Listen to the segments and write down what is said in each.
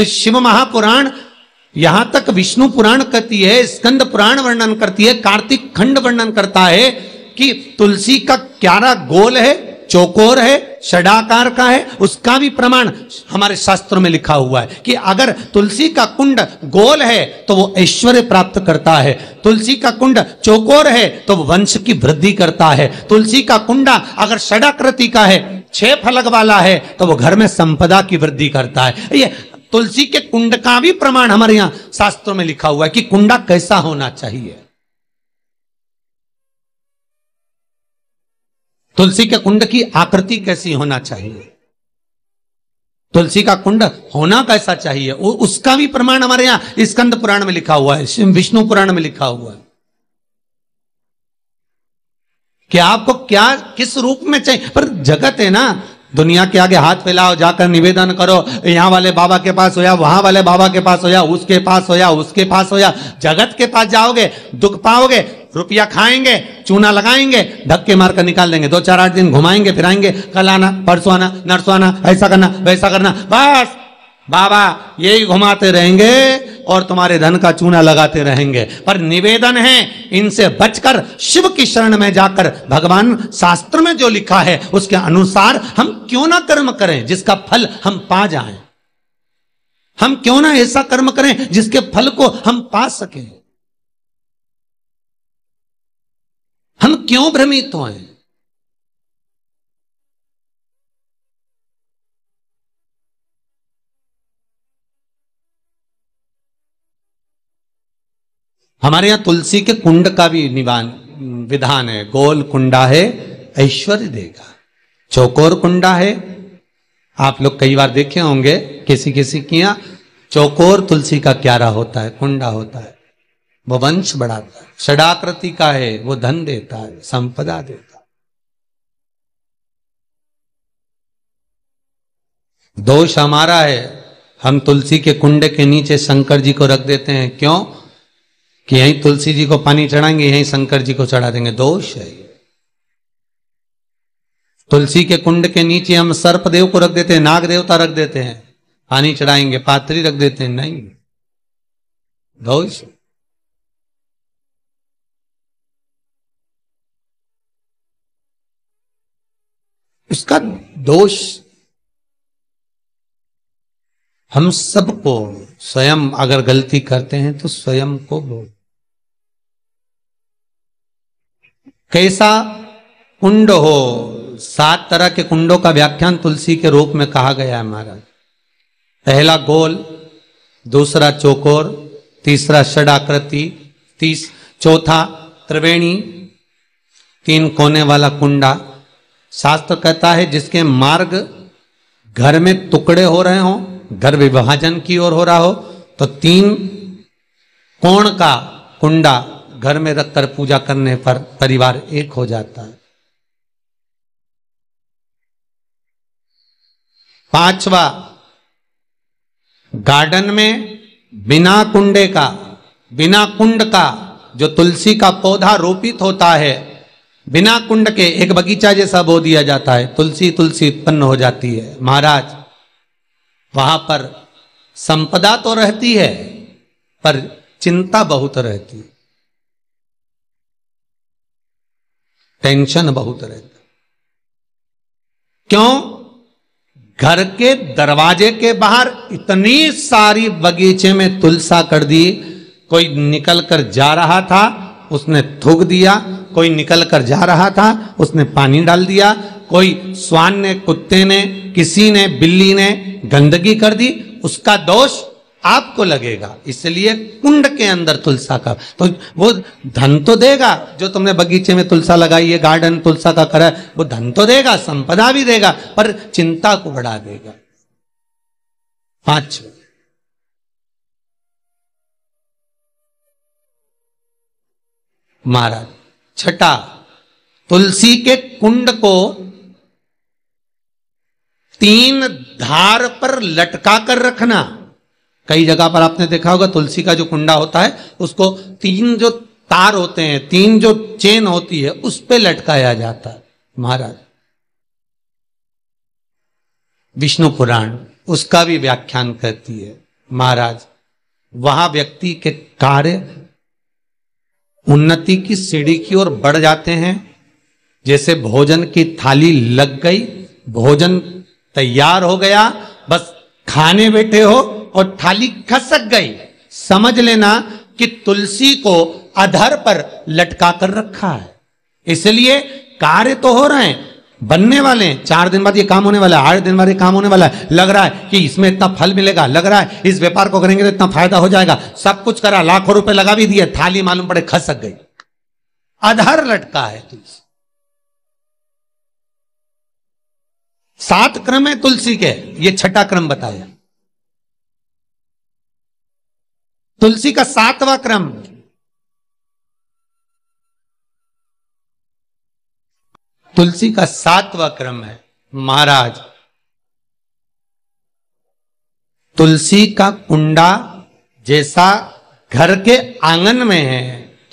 शिव महापुराण, यहां तक विष्णु पुराण कहती है, स्कंद पुराण वर्णन करती है, कार्तिक खंड वर्णन करता है कि तुलसी का क्यारा गोल है, चौकोर है, षडाकार का है। उसका भी प्रमाण हमारे शास्त्रों में लिखा हुआ है कि अगर तुलसी का कुंड गोल है तो वो ऐश्वर्य प्राप्त करता है, तुलसी का कुंड चौकोर है तो वो वंश की वृद्धि करता है, तुलसी का कुंडा अगर षडाकृति का है, 6 फलक वाला है, तो वो घर में संपदा की वृद्धि करता है। ये तुलसी के कुंड का भी प्रमाण हमारे यहां शास्त्रों में लिखा हुआ है कि कुंडा कैसा होना चाहिए। तुलसी के कुंड की आकृति कैसी होना चाहिए, तुलसी का कुंड होना कैसा चाहिए, उसका भी प्रमाण हमारे यहां स्कंद पुराण में लिखा हुआ है, विष्णु पुराण में लिखा हुआ है कि आपको क्या किस रूप में चाहिए। पर जगत है ना, दुनिया के आगे हाथ फैलाओ, जाकर निवेदन करो, यहां वाले बाबा के पास हो या वहां वाले बाबा के पास हो या उसके पास हो या उसके पास हो या जगत के पास जाओगे, दुख पाओगे, रुपया खाएंगे, चूना लगाएंगे, धक्के मारकर निकाल देंगे, 2-4-8 दिन घुमाएंगे फिराएंगे, कल आना, परसों आना, नरसों आना, ऐसा करना वैसा करना, बस बाबा यही घुमाते रहेंगे और तुम्हारे धन का चूना लगाते रहेंगे। पर निवेदन है, इनसे बचकर शिव की शरण में जाकर भगवान शास्त्र में जो लिखा है उसके अनुसार हम क्यों ना कर्म करें जिसका फल हम पा जाएं। हम क्यों ना ऐसा कर्म करें जिसके फल को हम पा सकें। हम क्यों भ्रमित हों। हमारे यहां तुलसी के कुंड का भी विधान है। गोल कुंडा है ऐश्वर्य देगा, चौकोर कुंडा है, आप लोग कई बार देखे होंगे किसी किसी के यहां चौकोर तुलसी का क्यारा होता है, कुंडा होता है, वो वंश बढ़ाता है। षडाकृति का है, वो धन देता है, संपदा देता है। दोष हमारा है, हम तुलसी के कुंड के नीचे शंकर जी को रख देते हैं। क्यों? कि यहीं तुलसी जी को पानी चढ़ाएंगे, यहीं शंकर जी को चढ़ा देंगे। दोष है। तुलसी के कुंड के नीचे हम सर्पदेव को रख देते हैं, नाग देवता रख देते हैं, पानी चढ़ाएंगे, पात्री रख देते हैं, नहीं, दोष। इसका दोष हम सबको, स्वयं अगर गलती करते हैं तो स्वयं को बोल। कैसा कुंड हो, 7 तरह के कुंडों का व्याख्यान तुलसी के रूप में कहा गया है महाराज। पहला गोल, दूसरा चौकोर, तीसरा षडाकृति, चौथा त्रिवेणी, 3 कोने वाला कुंडा। शास्त्र कहता है जिसके मार्ग घर में टुकड़े हो रहे हों, घर विभाजन की ओर हो रहा हो, तो 3 कोण का कुंडा घर में रखकर पूजा करने पर परिवार एक हो जाता है। 5वां, गार्डन में बिना कुंडे का, बिना कुंड का जो तुलसी का पौधा रोपित होता है, बिना कुंड के एक बगीचा जैसा बो दिया जाता है, तुलसी तुलसी उत्पन्न हो जाती है। महाराज वहां पर संपदा तो रहती है पर चिंता बहुत रहती है, टेंशन बहुत रहता। क्यों? घर के दरवाजे के बाहर इतनी सारी बगीचे में तुलसा कर दी। कोई निकल कर जा रहा था, उसने थूक दिया, कोई निकल कर जा रहा था, उसने पानी डाल दिया, कोई श्वान ने, कुत्ते ने, किसी ने, बिल्ली ने गंदगी कर दी, उसका दोष आपको लगेगा। इसलिए कुंड के अंदर तुलसा का, तो वो धन तो देगा, जो तुमने बगीचे में तुलसा लगाई है, गार्डन तुलसा का करा, वो धन तो देगा, संपदा भी देगा, पर चिंता को बढ़ा देगा। 5, महाराज 6, तुलसी के कुंड को 3 धार पर लटका कर रखना। कई जगह पर आपने देखा होगा तुलसी का जो कुंडा होता है उसको 3 जो तार होते हैं, 3 जो चेन होती है, उस पे लटकाया जाता है। महाराज विष्णु पुराण उसका भी व्याख्यान करती है। महाराज वहां व्यक्ति के कार्य उन्नति की सीढ़ी की ओर बढ़ जाते हैं। जैसे भोजन की थाली लग गई, भोजन तैयार हो गया, बस खाने बैठे हो और थाली खसक गई, समझ लेना कि तुलसी को अधर पर लटका कर रखा है। इसलिए कार्य तो हो रहे हैं, बनने वाले हैं, 4 दिन बाद ये काम होने वाला है, 8 दिन बाद ये काम होने वाला है, लग रहा है कि इसमें इतना फल मिलेगा, लग रहा है इस व्यापार को करेंगे तो इतना फायदा हो जाएगा, सब कुछ करा, लाखों रुपए लगा भी दिए, थाली मालूम पड़े खसक गई, अधर लटका है तुलसी। 7 क्रम है तुलसी के, ये 6ठा क्रम बताया। तुलसी का 7वां क्रम, तुलसी का 7वां क्रम है महाराज, तुलसी का कुंडा जैसा घर के आंगन में है,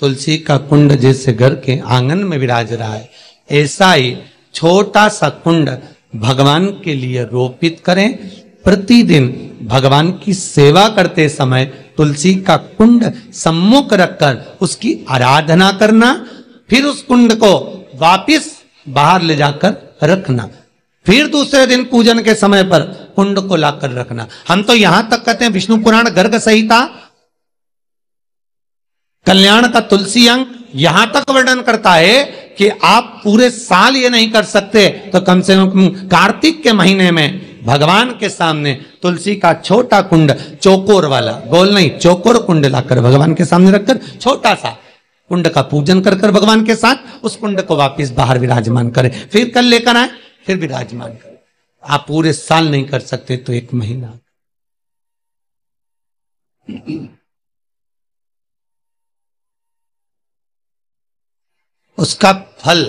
तुलसी का कुंड जैसे घर के आंगन में विराज रहा है, ऐसा ही छोटा सा कुंड भगवान के लिए रोपित करें। प्रतिदिन भगवान की सेवा करते समय तुलसी का कुंड सम्मुख रखकर उसकी आराधना करना, फिर उस कुंड को वापिस बाहर ले जाकर रखना, फिर दूसरे दिन पूजन के समय पर कुंड को लाकर रखना। हम तो यहां तक कहते हैं विष्णु पुराण गर्ग संहिता कल्याण का तुलसी अंक यहां तक वर्णन करता है कि आप पूरे साल ये नहीं कर सकते तो कम से कम कार्तिक के महीने में भगवान के सामने तुलसी का छोटा कुंड, चौकोर वाला, गोल नहीं, चौकोर कुंड लाकर भगवान के सामने रखकर छोटा सा कुंड का पूजन कर कर भगवान के साथ उस कुंड को वापस बाहर विराजमान करें, फिर कल लेकर आए, फिर विराजमान करें। आप पूरे साल नहीं कर सकते तो 1 महीना। उसका फल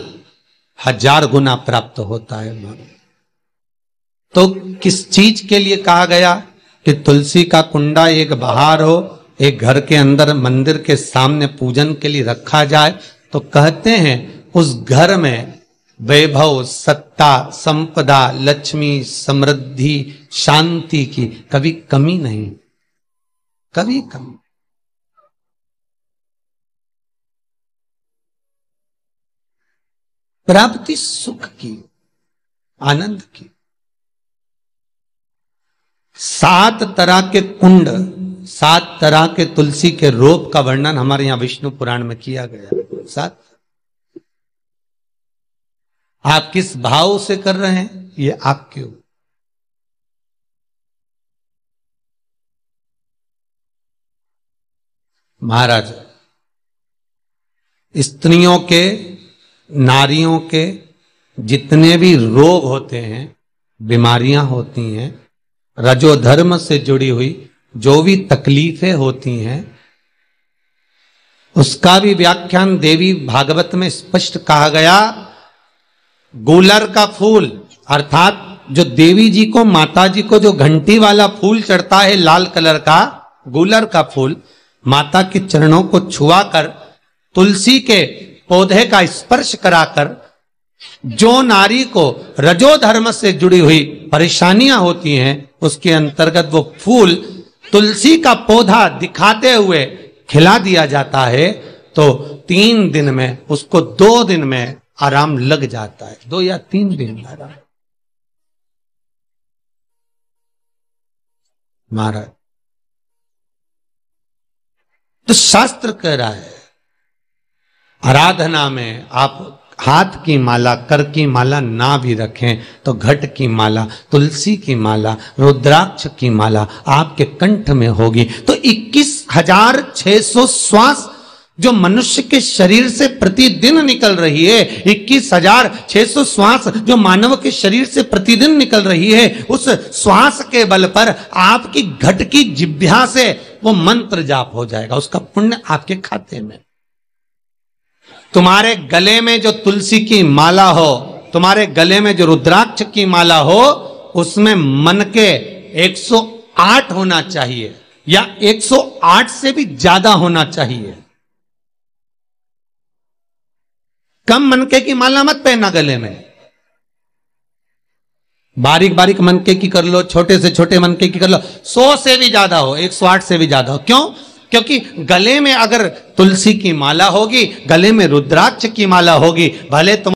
1000 गुना प्राप्त होता है। तो किस चीज के लिए कहा गया कि तुलसी का कुंडा एक बाहर हो, एक घर के अंदर मंदिर के सामने पूजन के लिए रखा जाए, तो कहते हैं उस घर में वैभव, सत्ता, संपदा, लक्ष्मी, समृद्धि, शांति की कभी कमी नहीं, कभी कमी। प्राप्ति सुख की, आनंद की। 7 तरह के कुंड, 7 तरह के तुलसी के रोप का वर्णन हमारे यहां विष्णु पुराण में किया गया। 7। आप किस भाव से कर रहे हैं ये आपके ऊपर। महाराज स्त्रियों के, नारियों के जितने भी रोग होते हैं, बीमारियां होती हैं, रजोधर्म से जुड़ी हुई जो भी तकलीफें होती हैं, उसका भी व्याख्यान देवी भागवत में स्पष्ट कहा गया। गूलर का फूल अर्थात जो देवी जी को, माता जी को जो घंटी वाला फूल चढ़ता है लाल कलर का, गूलर का फूल माता के चरणों को छुआकर, तुलसी के पौधे का स्पर्श कराकर जो नारी को रजोधर्म से जुड़ी हुई परेशानियां होती हैं, उसके अंतर्गत वो फूल तुलसी का पौधा दिखाते हुए खिला दिया जाता है, तो 3 दिन में उसको 2 दिन में आराम लग जाता है, 2 या 3 दिन में आराम। महाराज तो शास्त्र कह रहा है आराधना में आप हाथ की माला, कर की माला ना भी रखें तो घट की माला, तुलसी की माला, रुद्राक्ष की माला आपके कंठ में होगी, तो 21,600 श्वास जो मनुष्य के शरीर से प्रतिदिन निकल रही है, 21,600 श्वास जो मानव के शरीर से प्रतिदिन निकल रही है, उस श्वास के बल पर आपकी घट की जिह्वा से वो मंत्र जाप हो जाएगा, उसका पुण्य आपके खाते में। तुम्हारे गले में जो तुलसी की माला हो, तुम्हारे गले में जो रुद्राक्ष की माला हो, उसमें मन के 108 होना चाहिए या 108 से भी ज्यादा होना चाहिए। कम मनके की माला मत पहनना गले में, बारीक बारीक मनके की कर लो, छोटे से छोटे मनके की कर लो, 100 से भी ज्यादा हो, 108 से भी ज्यादा हो। क्यों? क्योंकि गले में अगर तुलसी की माला होगी, गले में रुद्राक्ष की माला होगी, भले तुम